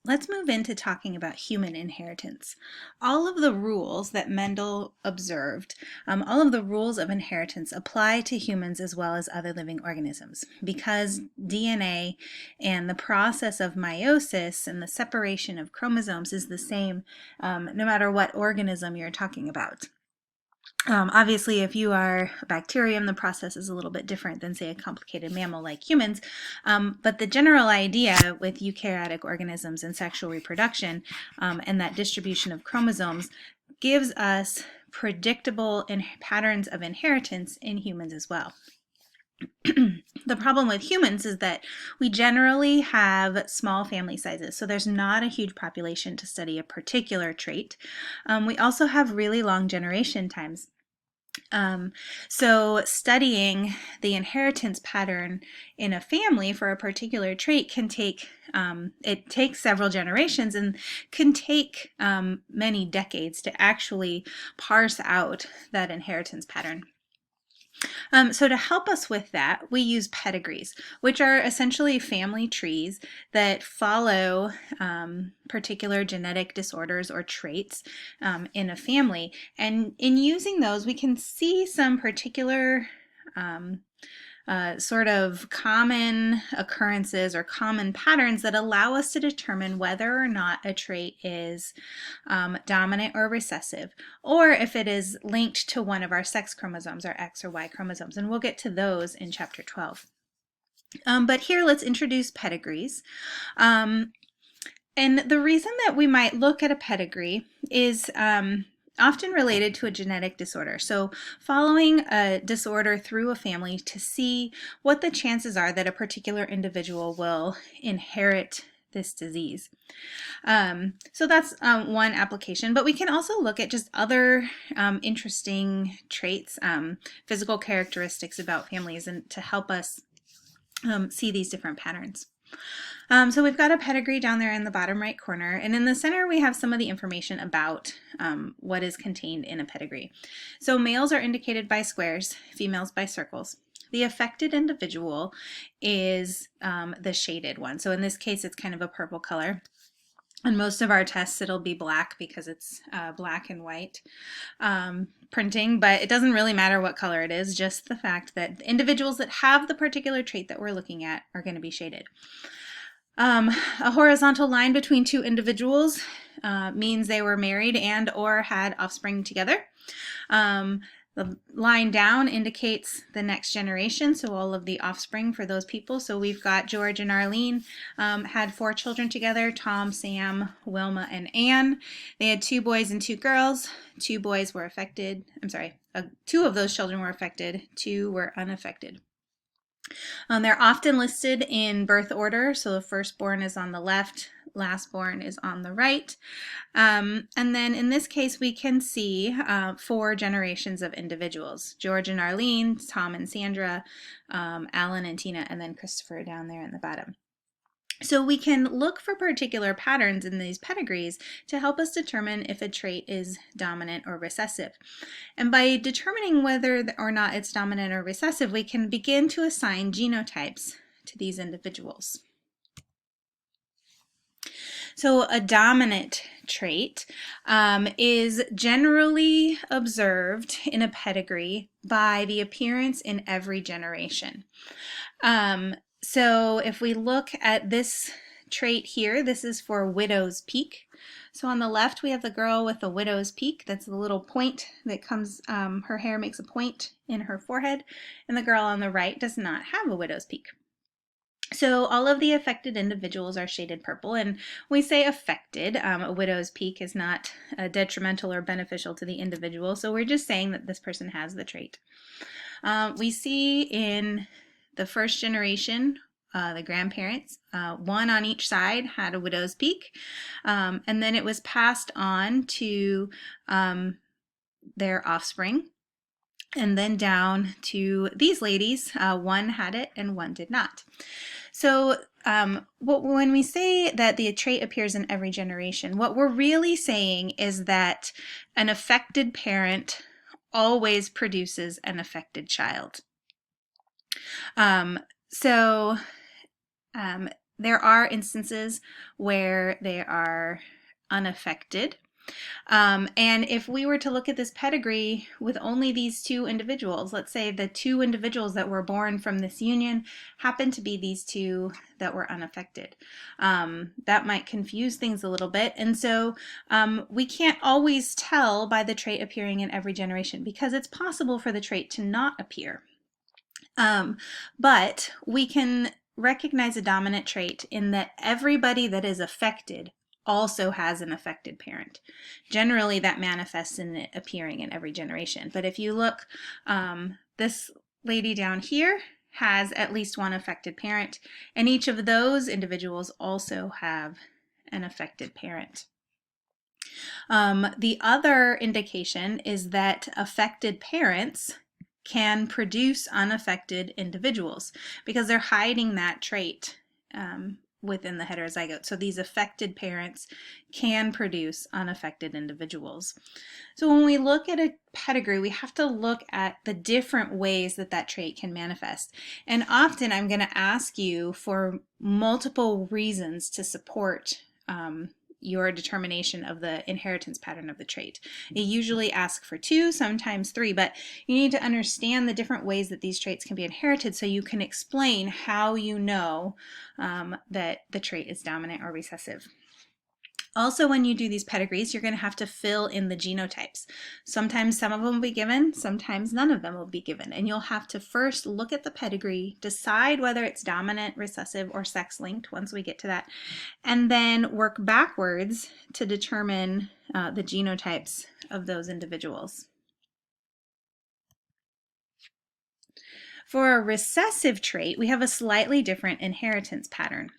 Let's move into talking about human inheritance. All of the rules that Mendel observed, all of the rules of inheritance apply to humans as well as other living organisms because DNA and the process of meiosis and the separation of chromosomes is the same no matter what organism you're talking about. Obviously, if you are a bacterium, the process is a little bit different than, say, a complicated mammal like humans. But the general idea with eukaryotic organisms and sexual reproduction and that distribution of chromosomes gives us predictable patterns of inheritance in humans as well. The problem with humans is that we generally have small family sizes, so there's not a huge population to study a particular trait. We also have really long generation times. So studying the inheritance pattern in a family for a particular trait can take, it takes several generations and can take many decades to actually parse out that inheritance pattern. So to help us with that, we use pedigrees, which are essentially family trees that follow particular genetic disorders or traits in a family. And in using those, we can see some particular sort of common occurrences or common patterns that allow us to determine whether or not a trait is dominant or recessive, or if it is linked to one of our sex chromosomes, our X or Y chromosomes, and we'll get to those in chapter 12. But here let's introduce pedigrees. And the reason that we might look at a pedigree is often related to a genetic disorder. So following a disorder through a family to see what the chances are that a particular individual will inherit this disease. So that's one application, but we can also look at just other interesting traits, physical characteristics about families, and to help us see these different patterns. So we've got a pedigree down there in the bottom right corner, and in the center we have some of the information about what is contained in a pedigree. So males are indicated by squares, females by circles. The affected individual is the shaded one. So in this case it's kind of a purple color. On most of our tests it'll be black because it's black and white printing, but it doesn't really matter what color it is, just the fact that the individuals that have the particular trait that we're looking at are going to be shaded. A horizontal line between two individuals means they were married and or had offspring together. The line down indicates the next generation, so all of the offspring for those people. So we've got George and Arlene had 4 children together, Tom, Sam, Wilma, and Anne. They had 2 boys and 2 girls. 2 boys were affected. 2 of those children were affected, 2 were unaffected. They're often listed in birth order, so the firstborn is on the left, lastborn is on the right. And then in this case, we can see 4 generations of individuals: George and Arlene, Tom and Sandra, Alan and Tina, and then Christopher down there in the bottom. So we can look for particular patterns in these pedigrees to help us determine if a trait is dominant or recessive. And by determining whether or not it's dominant or recessive, we can begin to assign genotypes to these individuals. So a dominant trait is generally observed in a pedigree by the appearance in every generation. So if we look at this trait here, this is for widow's peak. So on the left we have the girl with the widow's peak. That's the little point that comes, her hair makes a point in her forehead, and the girl on the right does not have a widow's peak. So all of the affected individuals are shaded purple, and we say affected. A widow's peak is not detrimental or beneficial to the individual, so we're just saying that this person has the trait. We see in the first generation, the grandparents, 1 on each side had a widow's peak, and then it was passed on to their offspring, and then down to these ladies. 1 had it and 1 did not. So when we say that the trait appears in every generation, what we're really saying is that an affected parent always produces an affected child. There are instances where they are unaffected. And if we were to look at this pedigree with only these two individuals, let's say the two individuals that were born from this union happen to be these two that were unaffected. That might confuse things a little bit. And so we can't always tell by the trait appearing in every generation, because it's possible for the trait to not appear. But we can recognize a dominant trait in that everybody that is affected also has an affected parent. Generally, that manifests in it appearing in every generation. But if you look, this lady down here has at least one affected parent, and each of those individuals also have an affected parent. The other indication is that affected parents can produce unaffected individuals because they're hiding that trait within the heterozygote. So these affected parents can produce unaffected individuals. So when we look at a pedigree, we have to look at the different ways that that trait can manifest. And often I'm going to ask you for multiple reasons to support your determination of the inheritance pattern of the trait. You usually ask for 2, sometimes 3, but you need to understand the different ways that these traits can be inherited so you can explain how you know that the trait is dominant or recessive. Also, when you do these pedigrees, you're going to have to fill in the genotypes. Sometimes some of them will be given, sometimes none of them will be given. And you'll have to first look at the pedigree, decide whether it's dominant, recessive, or sex-linked once we get to that, and then work backwards to determine the genotypes of those individuals. For a recessive trait, we have a slightly different inheritance pattern.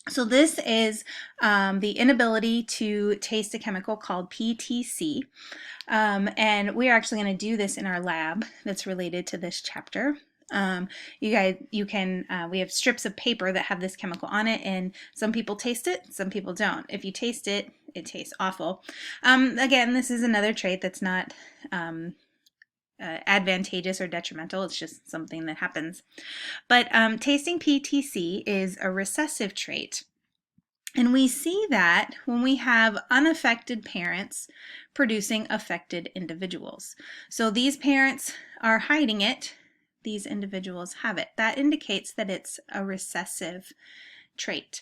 So this is the inability to taste a chemical called PTC, and we're actually going to do this in our lab that's related to this chapter. We have strips of paper that have this chemical on it, and some people taste it, some people don't. If you taste it, it tastes awful. Again, this is another trait that's not advantageous or detrimental. It's just something that happens. But tasting PTC is a recessive trait. And we see that when we have unaffected parents producing affected individuals. So these parents are hiding it, these individuals have it. That indicates that it's a recessive trait.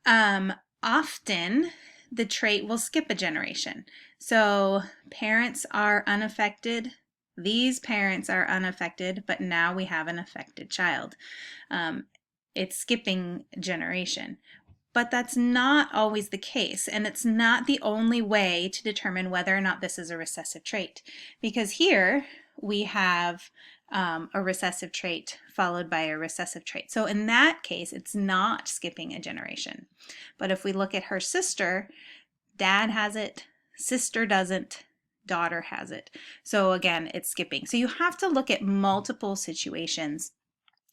Often the trait will skip a generation. So parents are unaffected, these parents are unaffected, but now we have an affected child. It's skipping generation. But that's not always the case, and it's not the only way to determine whether or not this is a recessive trait. Because here we have a recessive trait followed by a recessive trait. So in that case, it's not skipping a generation. But if we look at her sister, dad has it, sister doesn't, daughter has it. So again, it's skipping. So you have to look at multiple situations,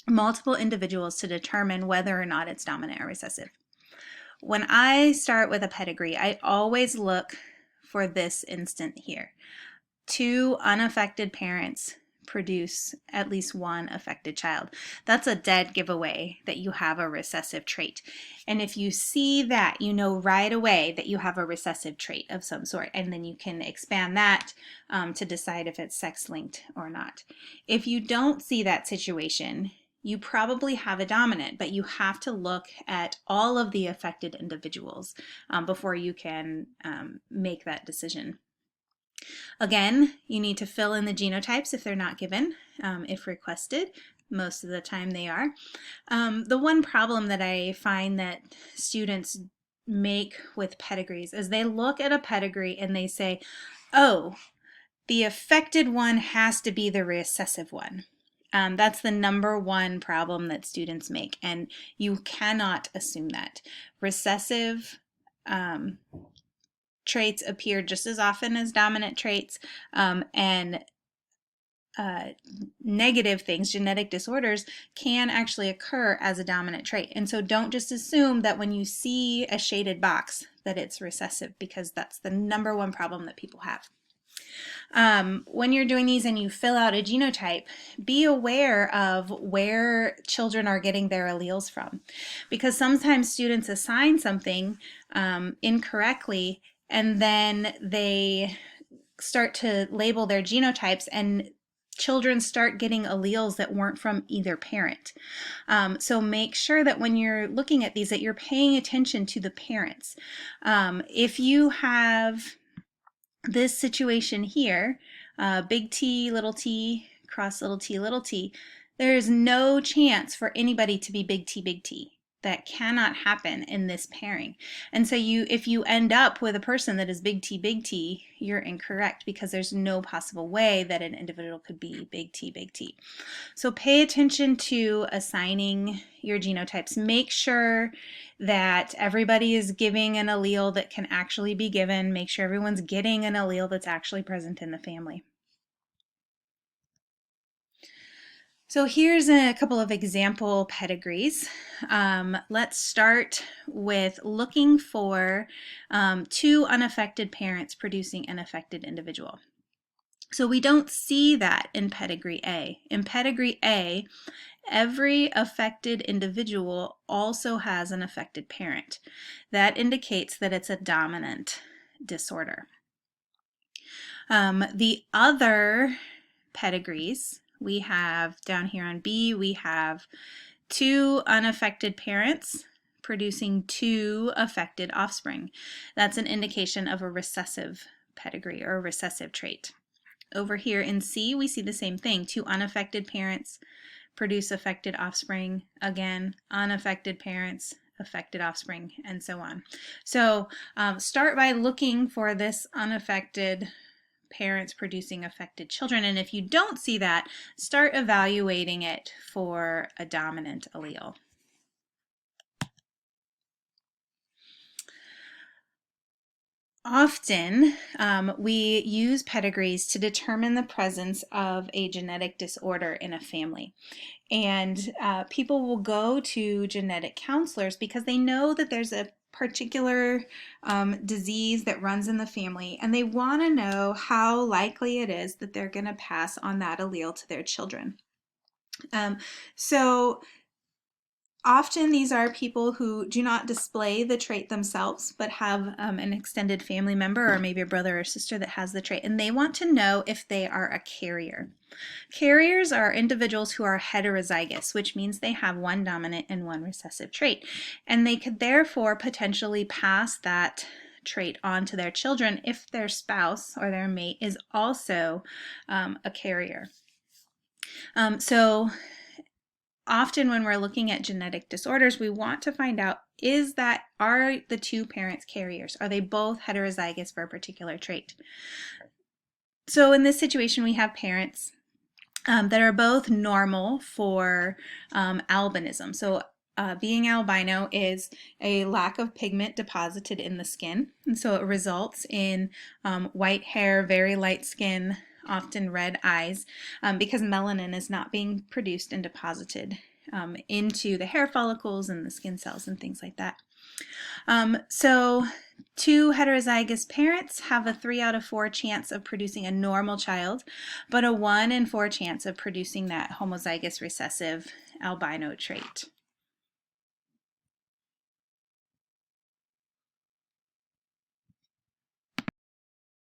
multiple individuals to determine whether or not it's dominant or recessive. When I start with a pedigree, I always look for this instant here. 2 unaffected parents produce at least 1 affected child. That's a dead giveaway that you have a recessive trait. And if you see that, you know right away that you have a recessive trait of some sort, and then you can expand that to decide if it's sex-linked or not. If you don't see that situation, you probably have a dominant, but you have to look at all of the affected individuals before you can make that decision. Again, you need to fill in the genotypes if they're not given, if requested. Most of the time they are. The one problem that I find that students make with pedigrees is they look at a pedigree and they say, oh, the affected one has to be the recessive one. That's the #1 problem that students make, and you cannot assume that. Recessive traits appear just as often as dominant traits, and negative things, genetic disorders, can actually occur as a dominant trait. And so don't just assume that when you see a shaded box that it's recessive, because that's the #1 problem that people have. When you're doing these and you fill out a genotype, be aware of where children are getting their alleles from, because sometimes students assign something incorrectly, and then they start to label their genotypes, and children start getting alleles that weren't from either parent. So make sure that when you're looking at these that you're paying attention to the parents. If you have this situation here, big T, cross little t, there is no chance for anybody to be big T, big T. That cannot happen in this pairing. And so if you end up with a person that is big T, you're incorrect, because there's no possible way that an individual could be big T, big T. So pay attention to assigning your genotypes. Make sure that everybody is giving an allele that can actually be given. Make sure everyone's getting an allele that's actually present in the family. So here's a couple of example pedigrees. Let's start with looking for 2 unaffected parents producing an affected individual. So we don't see that in pedigree A. In pedigree A, every affected individual also has an affected parent. That indicates that it's a dominant disorder. The other pedigrees, we have down here on B, we have 2 unaffected parents producing 2 affected offspring. That's an indication of a recessive pedigree or a recessive trait. Over here in C, we see the same thing. 2 unaffected parents produce affected offspring. Again, unaffected parents, affected offspring, and so on. So start by looking for this unaffected parents producing affected children, and if you don't see that, start evaluating it for a dominant allele. Often we use pedigrees to determine the presence of a genetic disorder in a family. And people will go to genetic counselors because they know that there's a particular disease that runs in the family, and they want to know how likely it is that they're going to pass on that allele to their children. So often these are people who do not display the trait themselves, but have an extended family member or maybe a brother or sister that has the trait, and they want to know if they are a carrier. Carriers are individuals who are heterozygous, which means they have one dominant and one recessive trait, and they could therefore potentially pass that trait on to their children if their spouse or their mate is also a carrier. So often when we're looking at genetic disorders, we want to find out, are the 2 parents carriers? Are they both heterozygous for a particular trait? So in this situation, we have parents that are both normal for albinism. So being albino is a lack of pigment deposited in the skin, and so it results in white hair, very light skin, often red eyes, because melanin is not being produced and deposited into the hair follicles and the skin cells and things like that. So 2 heterozygous parents have a 3 out of 4 chance of producing a normal child, but a 1 in 4 chance of producing that homozygous recessive albino trait.